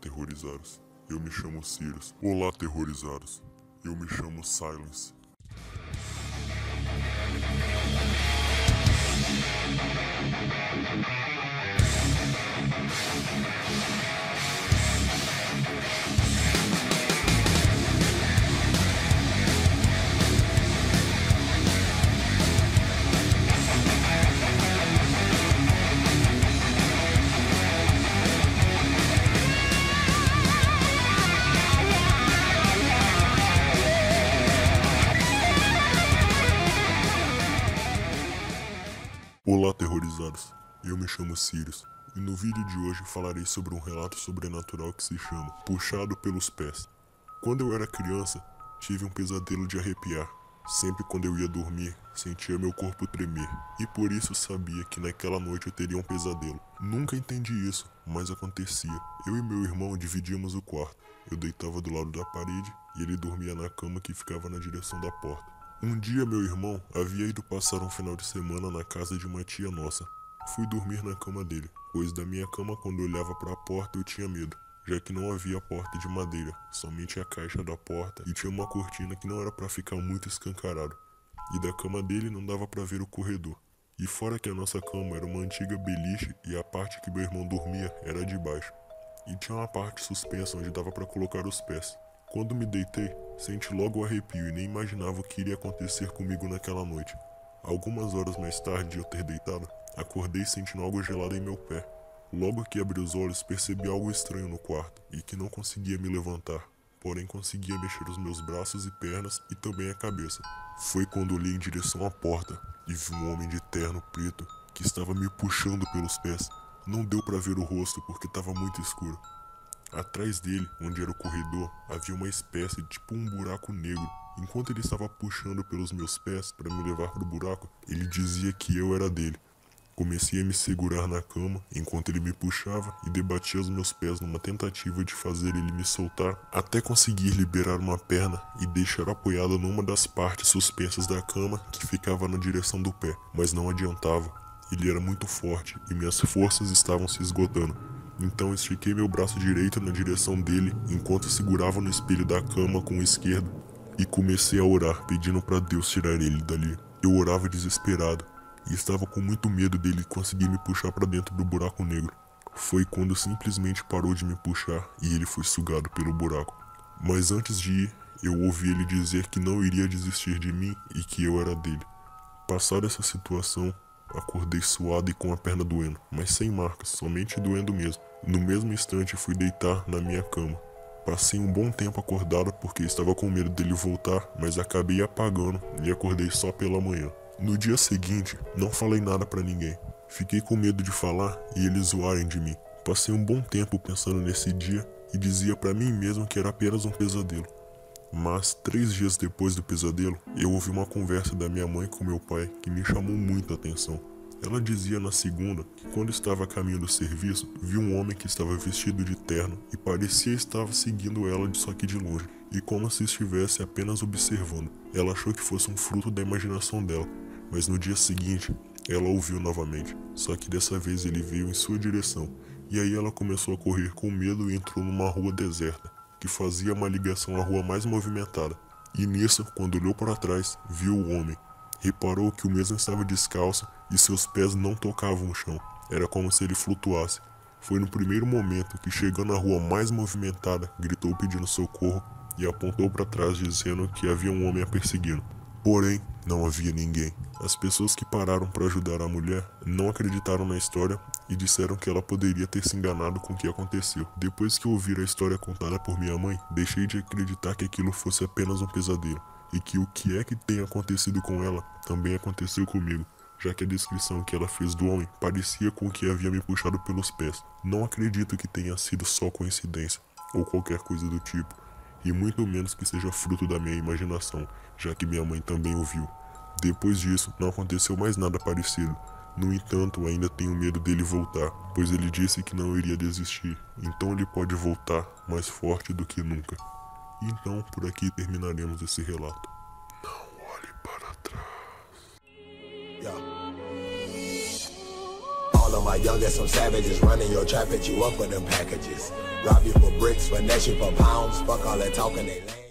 aterrorizados, eu me chamo Sirius. Olá, aterrorizados, eu me chamo Silence. Olá, aterrorizados, eu me chamo Sirius, e no vídeo de hoje falarei sobre um relato sobrenatural que se chama Puxado pelos Pés. Quando eu era criança, tive um pesadelo de arrepiar. Sempre quando eu ia dormir, sentia meu corpo tremer, e por isso sabia que naquela noite eu teria um pesadelo. Nunca entendi isso, mas acontecia. Eu e meu irmão dividíamos o quarto. Eu deitava do lado da parede e ele dormia na cama que ficava na direção da porta. Um dia meu irmão havia ido passar um final de semana na casa de uma tia nossa. Fui dormir na cama dele, pois da minha cama quando eu olhava para a porta eu tinha medo, já que não havia porta de madeira, somente a caixa da porta e tinha uma cortina que não era para ficar muito escancarado. E da cama dele não dava para ver o corredor. E fora que a nossa cama era uma antiga beliche e a parte que meu irmão dormia era a de baixo. E tinha uma parte suspensa onde dava para colocar os pés. Quando me deitei, senti logo o arrepio e nem imaginava o que iria acontecer comigo naquela noite. Algumas horas mais tarde de eu ter deitado, acordei sentindo algo gelado em meu pé. Logo que abri os olhos, percebi algo estranho no quarto e que não conseguia me levantar, porém conseguia mexer os meus braços e pernas e também a cabeça. Foi quando olhei em direção à porta e vi um homem de terno preto que estava me puxando pelos pés. Não deu para ver o rosto porque estava muito escuro. Atrás dele, onde era o corredor, havia uma espécie de tipo um buraco negro. Enquanto ele estava puxando pelos meus pés para me levar para o buraco, ele dizia que eu era dele. Comecei a me segurar na cama enquanto ele me puxava e debatia os meus pés numa tentativa de fazer ele me soltar, até conseguir liberar uma perna e deixar apoiada numa das partes suspensas da cama que ficava na direção do pé, mas não adiantava. Ele era muito forte e minhas forças estavam se esgotando. Então estiquei meu braço direito na direção dele enquanto segurava no espelho da cama com o esquerdo e comecei a orar pedindo para Deus tirar ele dali. Eu orava desesperado e estava com muito medo dele conseguir me puxar para dentro do buraco negro. Foi quando simplesmente parou de me puxar e ele foi sugado pelo buraco. Mas antes de ir, eu ouvi ele dizer que não iria desistir de mim e que eu era dele. Passada essa situação, acordei suado e com a perna doendo, mas sem marcas, somente doendo mesmo. No mesmo instante fui deitar na minha cama. Passei um bom tempo acordado porque estava com medo dele voltar, mas acabei apagando e acordei só pela manhã. No dia seguinte, não falei nada pra ninguém. Fiquei com medo de falar e eles zoarem de mim. Passei um bom tempo pensando nesse dia e dizia pra mim mesmo que era apenas um pesadelo. Mas 3 dias depois do pesadelo, eu ouvi uma conversa da minha mãe com meu pai que me chamou muito a atenção. Ela dizia na segunda que quando estava a caminho do serviço, viu um homem que estava vestido de terno e parecia estar seguindo ela só que de longe, e como se estivesse apenas observando. Ela achou que fosse um fruto da imaginação dela, mas no dia seguinte, ela o viu novamente, só que dessa vez ele veio em sua direção, e aí ela começou a correr com medo e entrou numa rua deserta, que fazia uma ligação à rua mais movimentada. E nisso, quando olhou para trás, viu o homem. Reparou que o mesmo estava descalço e seus pés não tocavam o chão. Era como se ele flutuasse. Foi no primeiro momento que, chegando à rua mais movimentada, gritou pedindo socorro e apontou para trás dizendo que havia um homem a perseguindo. Porém, não havia ninguém. As pessoas que pararam para ajudar a mulher não acreditaram na história e disseram que ela poderia ter se enganado com o que aconteceu. Depois que ouvir a história contada por minha mãe, deixei de acreditar que aquilo fosse apenas um pesadelo e que o que é que tem acontecido com ela também aconteceu comigo, já que a descrição que ela fez do homem parecia com o que havia me puxado pelos pés. Não acredito que tenha sido só coincidência ou qualquer coisa do tipo, e muito menos que seja fruto da minha imaginação, já que minha mãe também o viu. Depois disso, não aconteceu mais nada parecido. No entanto, ainda tenho medo dele voltar, pois ele disse que não iria desistir, então ele pode voltar mais forte do que nunca. Então, por aqui terminaremos esse relato. Não olhe para trás. All of my youngest, some savages running your trap at you up for them packages. Rob you for bricks, but that shit for pounds. Fuck all that talking, they lame.